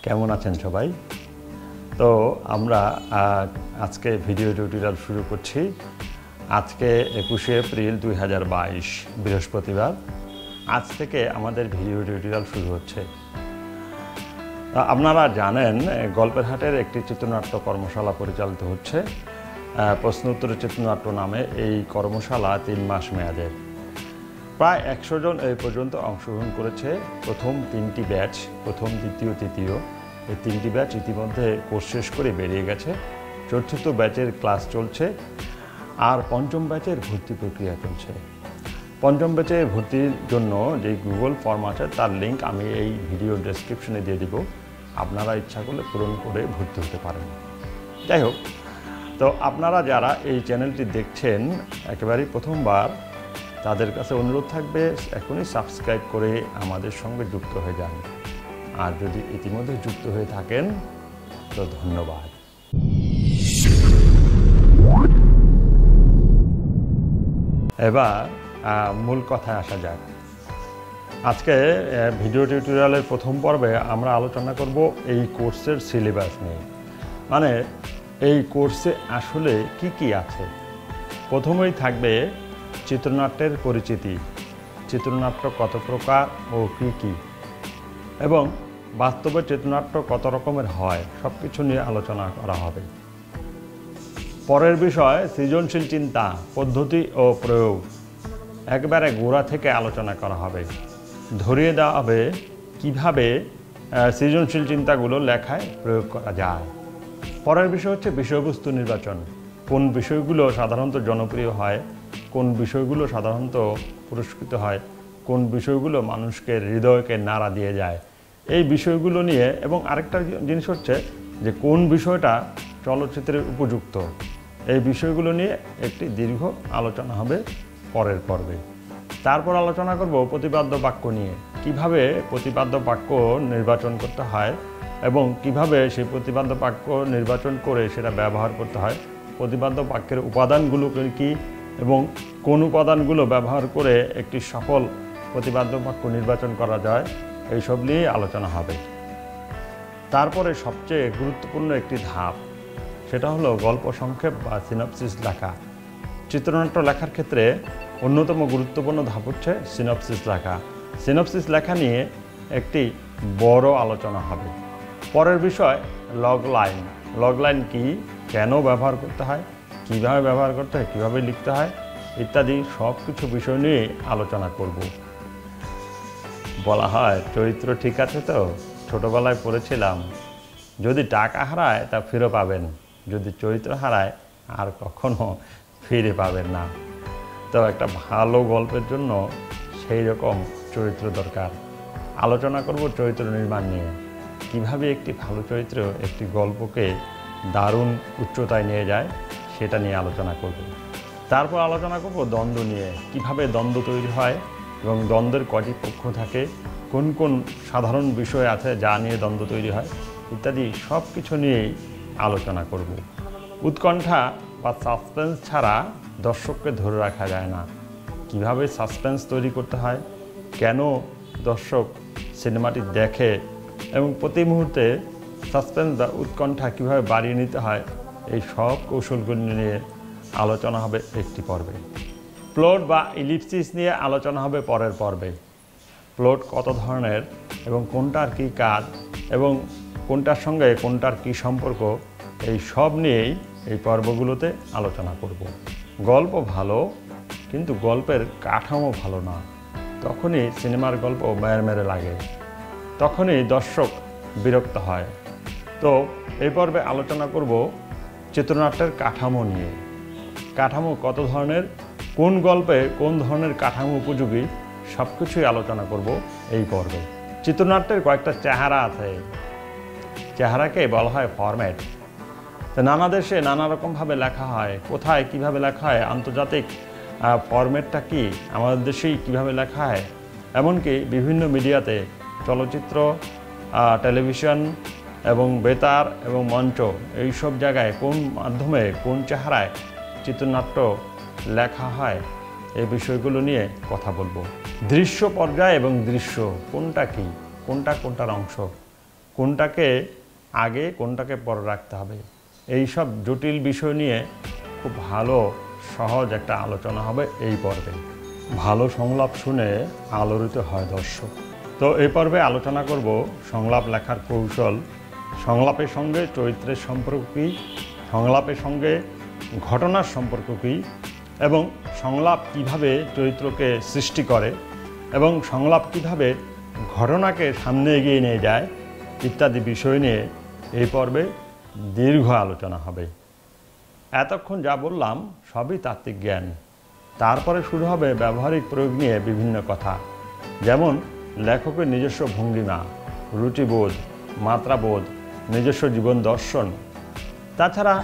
কেমন আছেন সবাই? তো আমরা আজকে ভিডিও টিউটোরিয়াল শুরু করছি। আজকে 21শে এপ্রিল 2022 বৃহস্পতিবার। আজ থেকে আমাদের ভিডিও টিউটোরিয়াল শুরু হচ্ছে। আপনারা জানেন গল্পের হাটের একটি চিত্রনাট্য কর্মশালা পরিচালিত হচ্ছে। প্রশ্নোত্তর চিত্রনাট্য নামে এই কর্মশালা 3 মাস মেয়াদের। প্রায় 100 জন এই পর্যন্ত অংশগ্রহণ করেছে। প্রথম 3টি ব্যাচ, প্রথম, দ্বিতীয়, তৃতীয়, এই 3টি ব্যাচ ইতিমধ্যে কোর্স শেষ করে বেরিয়ে গেছে। চতুর্থ ব্যাচের ক্লাস চলছে আর পঞ্চম ব্যাচের ভর্তি প্রক্রিয়া চলছে। পঞ্চম ব্যাচে ভর্তির জন্য যে গুগল ফর্ম আছে তার লিঙ্ক আমি এই ভিডিও ডেসক্রিপশনে দিয়ে দিব। আপনারা ইচ্ছা করলে পূরণ করে ভর্তি হতে পারেন। যাই হোক, তো আপনারা যারা এই চ্যানেলটি দেখছেন একেবারেই প্রথমবার, তাদের কাছে অনুরোধ থাকবে এখনই সাবস্ক্রাইব করে আমাদের সঙ্গে যুক্ত হয়ে যান। আর যদি ইতিমধ্যে যুক্ত হয়ে থাকেন তো ধন্যবাদ। এবার মূল কথায় আসা যাক। আজকে ভিডিও টিউটোরিয়ালের প্রথম পর্বে আমরা আলোচনা করব এই কোর্সের সিলেবাস নিয়ে। মানে এই কোর্সে আসলে কি কি আছে। প্রথমেই থাকবে চিত্রনাট্যের পরিচিতি, চিত্রনাট্য কত প্রকার ও কী কী, এবং বাস্তবে চিত্রনাট্য কত রকমের হয় সব কিছু নিয়ে আলোচনা করা হবে। পরের বিষয় সৃজনশীল চিন্তা, পদ্ধতি ও প্রয়োগ, একবারে গোড়া থেকে আলোচনা করা হবে। ধরিয়ে দেওয়া হবে কীভাবে সৃজনশীল চিন্তাগুলো লেখায় প্রয়োগ করা যায়। পরের বিষয় হচ্ছে বিষয়বস্তু নির্বাচন। কোন বিষয়গুলো সাধারণত জনপ্রিয় হয়, কোন বিষয়গুলো সাধারণত পুরস্কৃত হয়, কোন বিষয়গুলো মানুষকে হৃদয়কে নাড়া দিয়ে যায়, এই বিষয়গুলো নিয়ে। এবং আরেকটা জিনিস হচ্ছে যে কোন বিষয়টা চলচ্চিত্রের উপযুক্ত, এই বিষয়গুলো নিয়ে একটি দীর্ঘ আলোচনা হবে পরের পর্বে। তারপর আলোচনা করব প্রতিপাদ্য বাক্য নিয়ে, কিভাবে প্রতিপাদ্য বাক্য নির্বাচন করতে হয় এবং কিভাবে সেই প্রতিপাদ্য বাক্য নির্বাচন করে সেটা ব্যবহার করতে হয়, প্রতিপাদ্য বাক্যের উপাদানগুলো কী এবং কোন উপাদানগুলো ব্যবহার করে একটি সফল প্রতিপাদ্য বাক্য নির্বাচন করা যায়, এইসব নিয়ে আলোচনা হবে। তারপরে সবচেয়ে গুরুত্বপূর্ণ একটি ধাপ, সেটা হলো গল্প সংক্ষেপ বা সিনপসিস লেখা। চিত্রনাট্য লেখার ক্ষেত্রে অন্যতম গুরুত্বপূর্ণ ধাপ হচ্ছে সিনপসিস লেখা। সিনপসিস লেখা নিয়ে একটি বড় আলোচনা হবে। পরের বিষয় লগ লাইন। লগ লাইন কী, কেন ব্যবহার করতে হয়, কীভাবে ব্যবহার করতে হয়, কীভাবে লিখতে হয় ইত্যাদি সব কিছু বিষয় নিয়ে আলোচনা করব। বলা হয় চরিত্র ঠিক আছে তো, ছোটোবেলায় পড়েছিলাম, যদি টাকা হারায় তা ফিরে পাবেন, যদি চরিত্র হারায় আর কখনো ফিরে পাবেন না। তো একটা ভালো গল্পের জন্য সেই রকম চরিত্র দরকার। আলোচনা করব চরিত্র নির্মাণ নিয়ে, কিভাবে একটি ভালো চরিত্র একটি গল্পকে দারুণ উচ্চতায় নিয়ে যায় সেটা নিয়ে আলোচনা করব। তারপর আলোচনা করব দ্বন্দ্ব নিয়ে, কিভাবে দ্বন্দ্ব তৈরি হয় এবং দ্বন্দ্বের কয়টি পক্ষ থাকে, কোন কোন সাধারণ বিষয় আছে যা নিয়ে দ্বন্দ্ব তৈরি হয় ইত্যাদি সব কিছু নিয়েই আলোচনা করব। উৎকণ্ঠা বা সাসপেন্স ছাড়া দর্শককে ধরে রাখা যায় না। কিভাবে সাসপেন্স তৈরি করতে হয়, কেন দর্শক সিনেমাটি দেখে এবং প্রতি মুহূর্তে সাসপেন্স বা উৎকণ্ঠা কীভাবে বাড়িয়ে নিতে হয়, এই সব কৌশলগুলি নিয়ে আলোচনা হবে একটি পর্বে। প্লট বা ইলিপসিস নিয়ে আলোচনা হবে পরের পর্বে। প্লট কত ধরনের এবং কোনটার কী কাজ এবং কোনটার সঙ্গে কোনটার কী সম্পর্ক, এই সব নিয়েই এই পর্বগুলোতে আলোচনা করব। গল্প ভালো কিন্তু গল্পের কাঠামো ভালো না, তখনই সিনেমার গল্প মেরে লাগে, তখনই দর্শক বিরক্ত হয়। তো এই পর্বে আলোচনা করব চিত্রনাট্যের কাঠামো নিয়ে। কাঠামো কত ধরনের, কোন গল্পে কোন ধরনের কাঠামো উপযোগী, সব কিছুই আলোচনা করব এই পর্বে। চিত্রনাট্যের কয়েকটা চেহারা আছে, চেহারাকে বলা হয় ফরম্যাট। তো নানা দেশে নানা রকমভাবে লেখা হয়, কোথায় কিভাবে লেখা হয়, আন্তর্জাতিক ফরম্যাটটা কি, আমাদের দেশেই কিভাবে লেখা হয়, এমনকি বিভিন্ন মিডিয়াতে চলচ্চিত্র, টেলিভিশন এবং বেতার এবং মঞ্চ, এই সব জায়গায় কোন মাধ্যমে কোন চেহারায় চিত্রনাট্য লেখা হয়, এই বিষয়গুলো নিয়ে কথা বলবো। দৃশ্য পর্যায় এবং দৃশ্য কোনটা কি, কোনটার অংশ, কোনটাকে আগে কোনটাকে পরে রাখতে হবে, এই সব জটিল বিষয় নিয়ে খুব ভালো সহজ একটা আলোচনা হবে এই পর্বে। ভালো সংলাপ শুনে আলোড়িত হয় দর্শক। তো এই পর্বে আলোচনা করব সংলাপ লেখার কৌশল, সংলাপের সঙ্গে চরিত্রের সম্পর্ক কী, সংলাপের সঙ্গে ঘটনার সম্পর্ক কী, এবং সংলাপ কিভাবে চরিত্রকে সৃষ্টি করে এবং সংলাপ কিভাবে ঘটনাকে সামনে এগিয়ে নিয়ে যায় ইত্যাদি বিষয় নিয়ে এই পর্বে দীর্ঘ আলোচনা হবে। এতক্ষণ যা বললাম সবই তাত্ত্বিক জ্ঞান। তারপরে শুরু হবে ব্যবহারিক প্রয়োগ নিয়ে বিভিন্ন কথা, যেমন লেখকের নিজস্ব ভঙ্গিমা, রুচিবোধ, মাত্রাবোধ, নিজস্ব জীবন দর্শন। তাছাড়া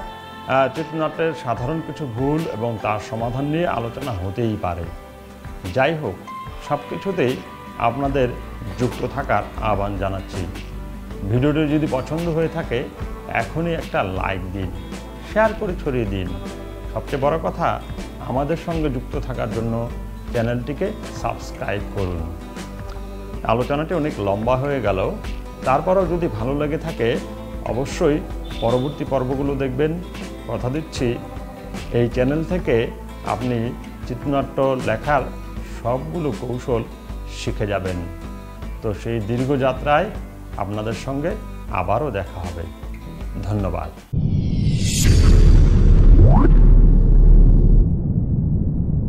চিত্রনাট্যের সাধারণ কিছু ভুল এবং তার সমাধান নিয়ে আলোচনা হতেই পারে। যাই হোক, সব কিছুতেই আপনাদের যুক্ত থাকার আহ্বান জানাচ্ছি। ভিডিওটি যদি পছন্দ হয়ে থাকে এখনই একটা লাইক দিন, শেয়ার করে ছড়িয়ে দিন। সবচেয়ে বড় কথা, আমাদের সঙ্গে যুক্ত থাকার জন্য চ্যানেলটিকে সাবস্ক্রাইব করুন। আলোচনাটি অনেক লম্বা হয়ে গেল, তারপরও যদি ভালো লেগে থাকে অবশ্যই পরবর্তী পর্বগুলো দেখবেন। কথা দিচ্ছি, এই চ্যানেল থেকে আপনি চিত্রনাট্য লেখার সবগুলো কৌশল শিখে যাবেন। তো সেই দীর্ঘ যাত্রায় আপনাদের সঙ্গে আবারও দেখা হবে। ধন্যবাদ।